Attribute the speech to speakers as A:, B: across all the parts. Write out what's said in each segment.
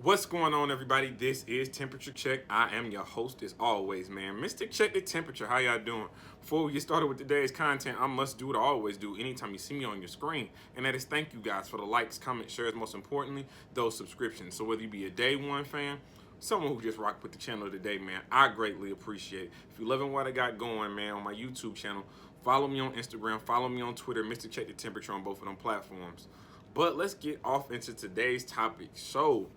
A: What's going on, everybody? This is Temperature Check. I am your host, as always, man. Mr. Check the Temperature. How y'all doing? Before we get started with today's content, I must do what I always do anytime you see me on your screen, and that is thank you guys for the likes, comments, shares, most importantly, those subscriptions. So whether you be a day one fan, someone who just rocked with the channel today, man, I greatly appreciate it. If you're loving what I got going, man, on my YouTube channel, follow me on Instagram, follow me on Twitter, Mr. Check the Temperature on both of them platforms. But let's get off into today's topic. So,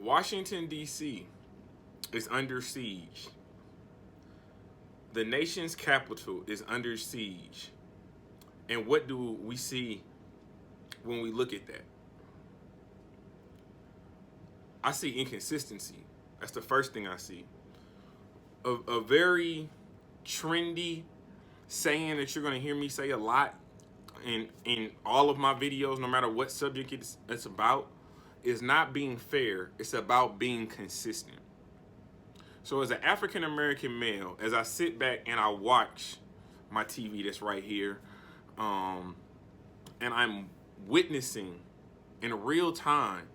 A: Washington, D.C. is under siege. The nation's capital is under siege. And what do we see when we look at that? I see inconsistency. That's the first thing I see. A very trendy saying that you're going to hear me say a lot in all of my videos, no matter what subject it's about, is not being fair. It's about being consistent. So as an African American male, as I sit back and I watch my TV that's right here, and I'm witnessing in real time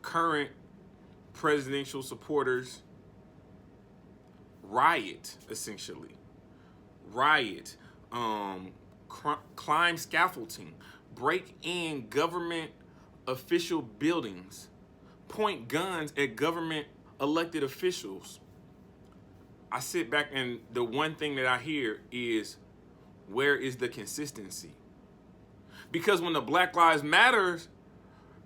A: current presidential supporters riot, essentially. Riot, climb scaffolding, break in government official buildings, point guns at government elected officials. I sit back and the one thing that I hear is, where is the consistency? Because when the Black Lives Matters,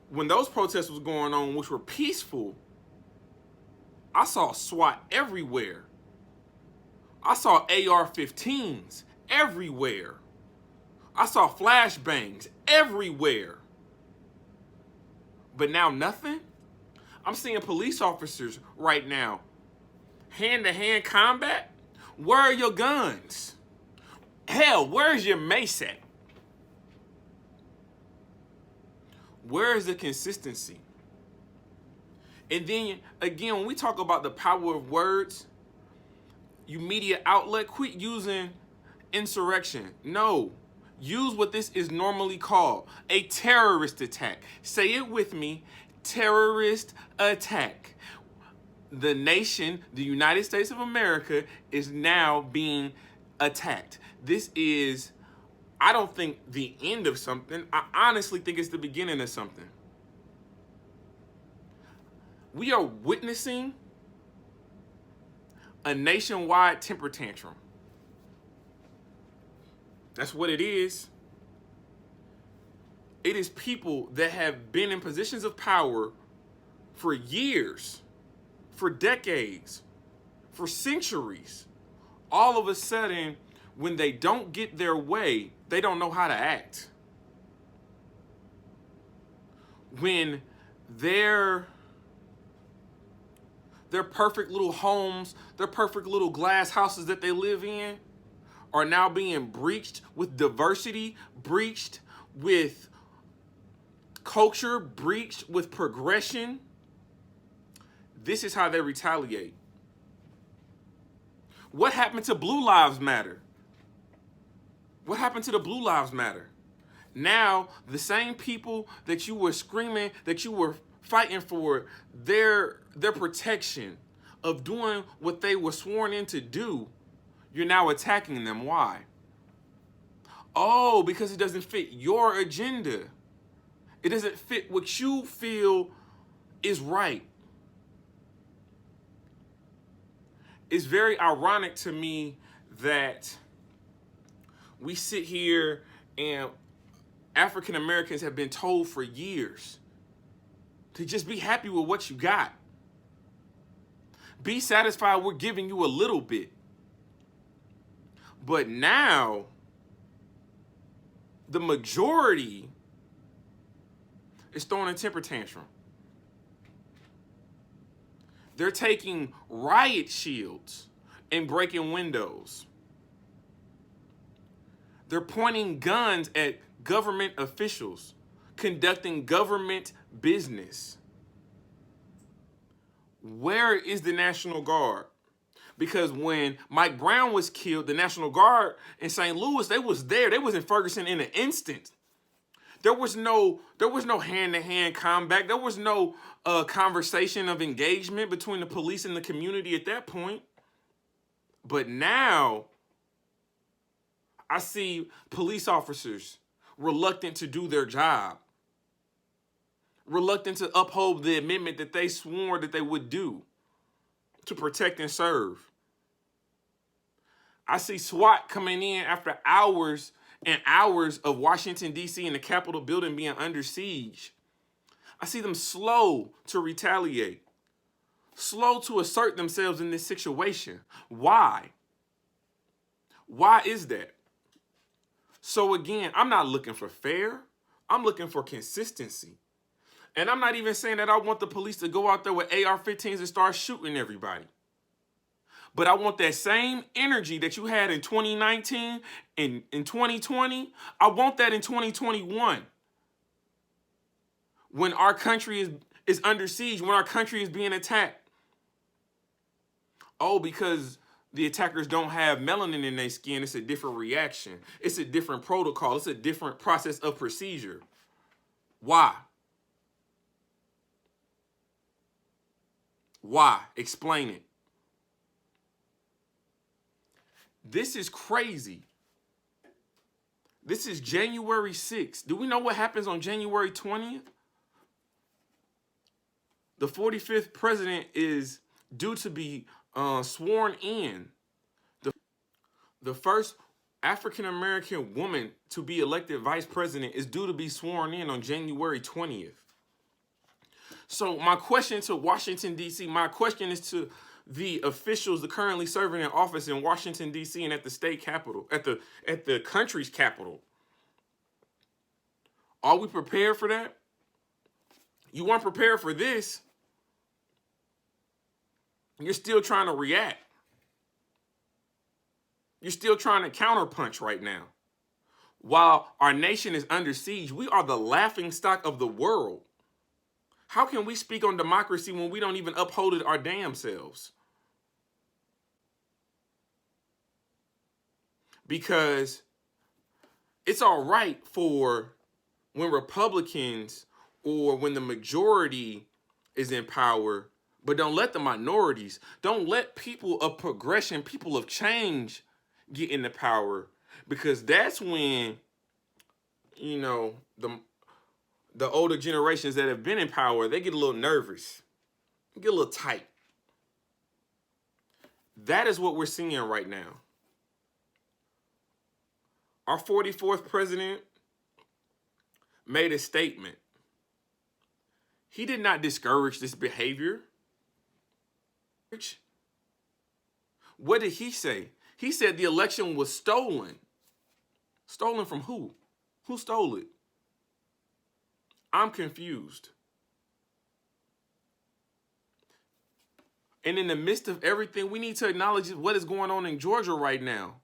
A: when those protests was going on, which were peaceful, I saw SWAT everywhere. I saw AR-15s everywhere. I saw flashbangs everywhere. But now nothing? I'm seeing police officers right now, hand-to-hand combat. Where are your guns? Hell, where's your mace at? Where is the consistency? And then, again, when we talk about the power of words, you media outlet, quit using insurrection. No. Use what this is normally called, a terrorist attack. Say it with me, terrorist attack. The nation, the United States of America, is now being attacked. This is, I don't think, the end of something. I honestly think it's the beginning of something. We are witnessing a nationwide temper tantrum. That's what it is. It is people that have been in positions of power for years, for decades, for centuries. All of a sudden, when they don't get their way, they don't know how to act. When their perfect little homes, their perfect little glass houses that they live in are now being breached with diversity, breached with culture, breached with progression. This is how they retaliate. What happened to Blue Lives Matter? What happened to the Blue Lives Matter? Now, the same people that you were screaming, that you were fighting for their protection of doing what they were sworn in to do, you're now attacking them. Why? Oh, because it doesn't fit your agenda. It doesn't fit what you feel is right. It's very ironic to me that we sit here and African Americans have been told for years to just be happy with what you got. Be satisfied we're giving you a little bit. But now, the majority is throwing a temper tantrum. They're taking riot shields and breaking windows. They're pointing guns at government officials, conducting government business. Where is the National Guard? Because when Mike Brown was killed, the National Guard in St. Louis, they was there. They was in Ferguson in an instant. There was no hand-to-hand combat. There was no conversation of engagement between the police and the community at that point. But now I see police officers reluctant to do their job, reluctant to uphold the amendment that they swore that they would do to protect and serve. I see SWAT coming in after hours and hours of Washington, D.C. and the Capitol building being under siege. I see them slow to retaliate, slow to assert themselves in this situation. Why? Why is that? So again, I'm not looking for fair. I'm looking for consistency. And I'm not even saying that I want the police to go out there with AR-15s and start shooting everybody. But I want that same energy that you had in 2019 and in 2020. I want that in 2021. When our country is under siege, when our country is being attacked. Oh, because the attackers don't have melanin in their skin, it's a different reaction. It's a different protocol. It's a different process of procedure. Why? Why? Explain it. This is crazy. This is January 6th. Do we know what happens on January 20th? The 45th president is due to be sworn in. The first African-American woman to be elected vice president is due to be sworn in on January 20th. So my question to Washington, D.C., my question is to the officials that currently serving in office in Washington, D.C. and at the state capitol, at the country's capital. Are we prepared for that? You weren't prepared for this. You're still trying to react. You're still trying to counterpunch right now. While our nation is under siege, we are the laughing stock of the world. How can we speak on democracy when we don't even uphold it our damn selves? Because it's all right for when Republicans or when the majority is in power, but don't let the minorities, don't let people of progression, people of change get into power, because that's when, you know, the older generations that have been in power, they get a little nervous, get a little tight. That is what we're seeing right now. Our 44th president made a statement. He did not discourage this behavior. What did he say? He said the election was stolen. Stolen from who? Who stole it? I'm confused. And in the midst of everything, we need to acknowledge what is going on in Georgia right now.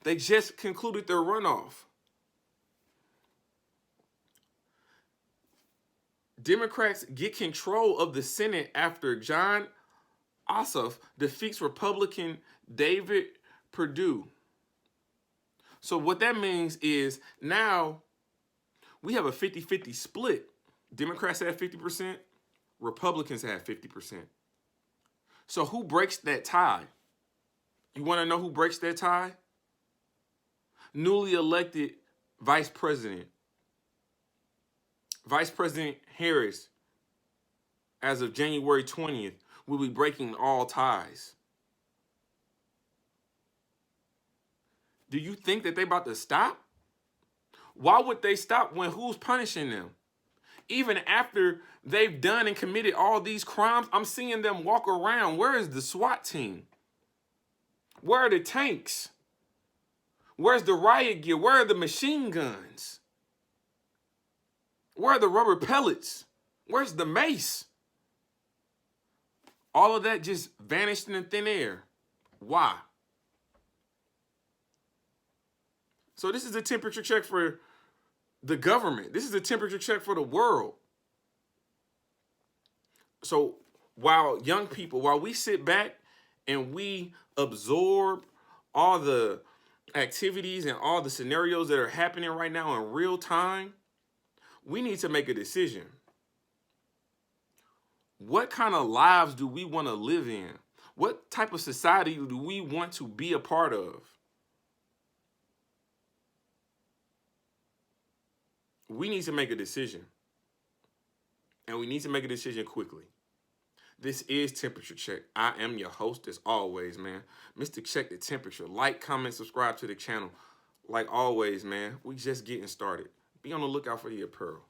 A: They just concluded their runoff. Democrats get control of the Senate after John Ossoff defeats Republican David Perdue. So what that means is now we have a 50-50 split. Democrats have 50%, Republicans have 50%. So who breaks that tie? You want to know who breaks that tie? Newly elected Vice President. Vice President Harris, as of January 20th, will be breaking all ties. Do you think that they're about to stop? Why would they stop when who's punishing them? Even after they've done and committed all these crimes, I'm seeing them walk around. Where is the SWAT team? Where are the tanks? Where's the riot gear? Where are the machine guns? Where are the rubber pellets? Where's the mace? All of that just vanished in thin air. Why? So this is a temperature check for the government. This is a temperature check for the world. So while we sit back and we absorb all the activities and all the scenarios that are happening right now in real time, we need to make a decision. What kind of lives do we want to live in? What type of society do we want to be a part of? We need to make a decision. And we need to make a decision quickly. This is Temperature Check. I am your host as always, man. Mr. Check the Temperature. Like, comment, subscribe to the channel. Like always, man, we just getting started. Be on the lookout for the apparel.